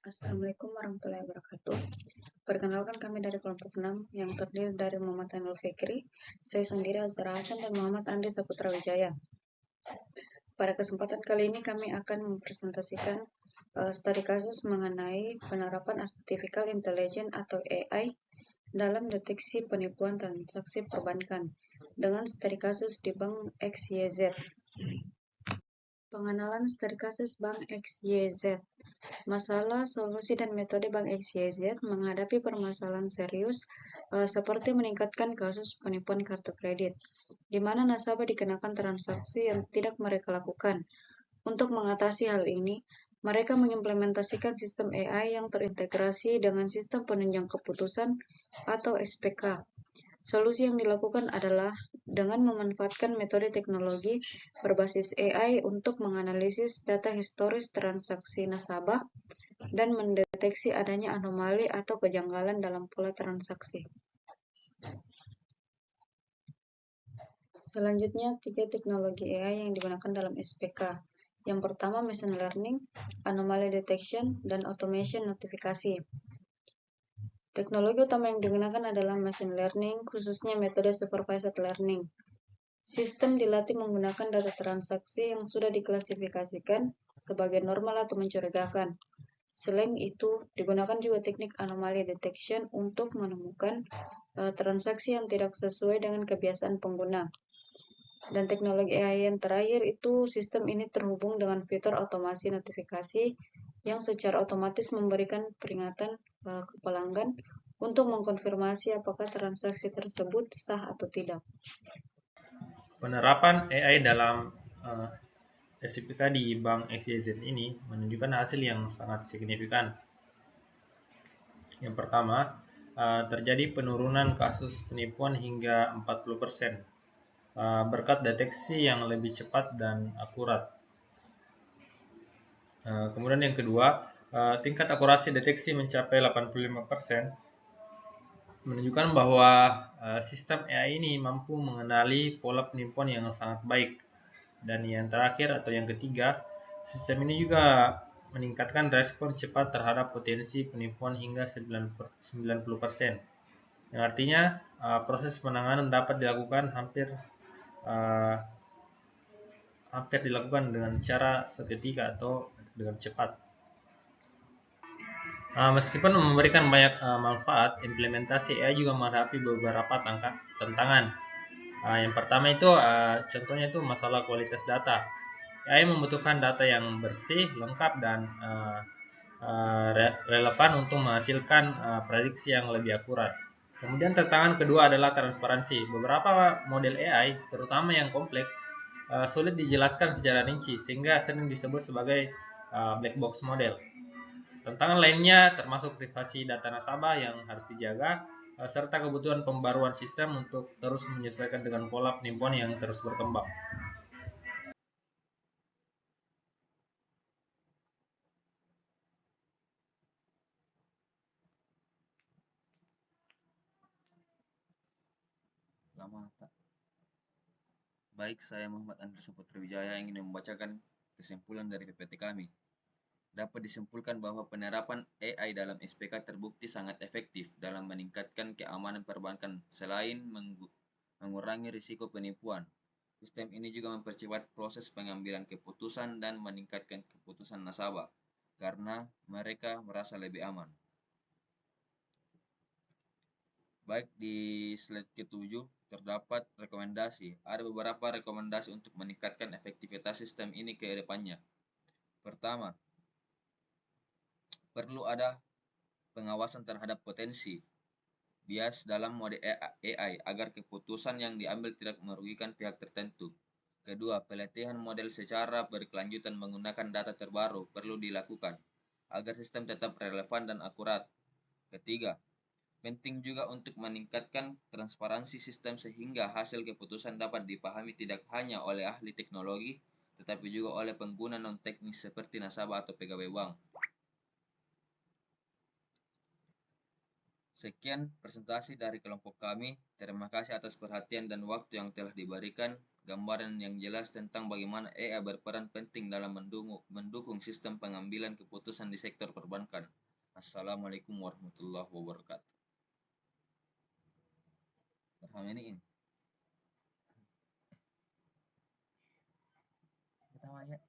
Assalamualaikum warahmatullahi wabarakatuh. Perkenalkan kami dari kelompok 6 yang terdiri dari Muhammad Ainul Fikri, saya sendiri Azhar Hasan dan Muhammad Andri Saputra Wijaya. Pada kesempatan kali ini kami akan mempresentasikan studi kasus mengenai penerapan Artificial Intelligence atau AI dalam deteksi penipuan transaksi perbankan dengan studi kasus di Bank XYZ. Pengenalan studi kasus Bank XYZ. Masalah, solusi, dan metode Bank XYZ menghadapi permasalahan serius seperti meningkatkan kasus penipuan kartu kredit, di mana nasabah dikenakan transaksi yang tidak mereka lakukan. Untuk mengatasi hal ini, mereka mengimplementasikan sistem AI yang terintegrasi dengan sistem penunjang keputusan atau SPK. Solusi yang dilakukan adalah dengan memanfaatkan metode teknologi berbasis AI untuk menganalisis data historis transaksi nasabah dan mendeteksi adanya anomali atau kejanggalan dalam pola transaksi. Selanjutnya, 3 teknologi AI yang digunakan dalam SPK. Yang pertama, machine learning, anomaly detection, dan automation notifikasi. Teknologi utama yang digunakan adalah machine learning, khususnya metode supervised learning. Sistem dilatih menggunakan data transaksi yang sudah diklasifikasikan sebagai normal atau mencurigakan. Selain itu, digunakan juga teknik anomaly detection untuk menemukan transaksi yang tidak sesuai dengan kebiasaan pengguna. Dan teknologi AI yang terakhir itu sistem ini terhubung dengan fitur otomasi notifikasi yang secara otomatis memberikan peringatan ke pelanggan untuk mengkonfirmasi apakah transaksi tersebut sah atau tidak. Penerapan AI dalam SPK di Bank XYZ ini menunjukkan hasil yang sangat signifikan. Yang pertama, terjadi penurunan kasus penipuan hingga 40% berkat deteksi yang lebih cepat dan akurat. Kemudian yang kedua, tingkat akurasi deteksi mencapai 85%, menunjukkan bahwa sistem AI ini mampu mengenali pola penipuan yang sangat baik. Dan yang terakhir atau yang ketiga, sistem ini juga meningkatkan respon cepat terhadap potensi penipuan hingga 90%. Yang artinya proses penanganan dapat dilakukan hampir dilakukan dengan cara seketika atau dengan cepat. Meskipun memberikan banyak manfaat, implementasi AI juga menghadapi beberapa tantangan. Yang pertama itu contohnya itu masalah kualitas data. AI membutuhkan data yang bersih, lengkap, dan relevan untuk menghasilkan prediksi yang lebih akurat. Kemudian tantangan kedua adalah transparansi. Beberapa model AI, terutama yang kompleks, sulit dijelaskan secara rinci sehingga sering disebut sebagai black box model. Tantangan lainnya termasuk privasi data nasabah yang harus dijaga, serta kebutuhan pembaruan sistem untuk terus menyesuaikan dengan pola penipuan yang terus berkembang. Baik, saya Muhammad Andri Saputra Wijaya ingin membacakan kesimpulan dari PPT kami. Dapat disimpulkan bahwa penerapan AI dalam SPK terbukti sangat efektif dalam meningkatkan keamanan perbankan selain mengurangi risiko penipuan. Sistem ini juga mempercepat proses pengambilan keputusan dan meningkatkan keputusan nasabah karena mereka merasa lebih aman. Baik, di slide ke-7 terdapat rekomendasi. Ada beberapa rekomendasi untuk meningkatkan efektivitas sistem ini ke depannya. Pertama, perlu ada pengawasan terhadap potensi bias dalam mode AI agar keputusan yang diambil tidak merugikan pihak tertentu. Kedua, pelatihan model secara berkelanjutan menggunakan data terbaru perlu dilakukan agar sistem tetap relevan dan akurat. Ketiga, penting juga untuk meningkatkan transparansi sistem sehingga hasil keputusan dapat dipahami tidak hanya oleh ahli teknologi, tetapi juga oleh pengguna non-teknis seperti nasabah atau pegawai bank. Sekian presentasi dari kelompok kami. Terima kasih atas perhatian dan waktu yang telah diberikan. Gambaran yang jelas tentang bagaimana AI berperan penting dalam mendukung sistem pengambilan keputusan di sektor perbankan. Assalamualaikum warahmatullahi wabarakatuh. Ini. Kita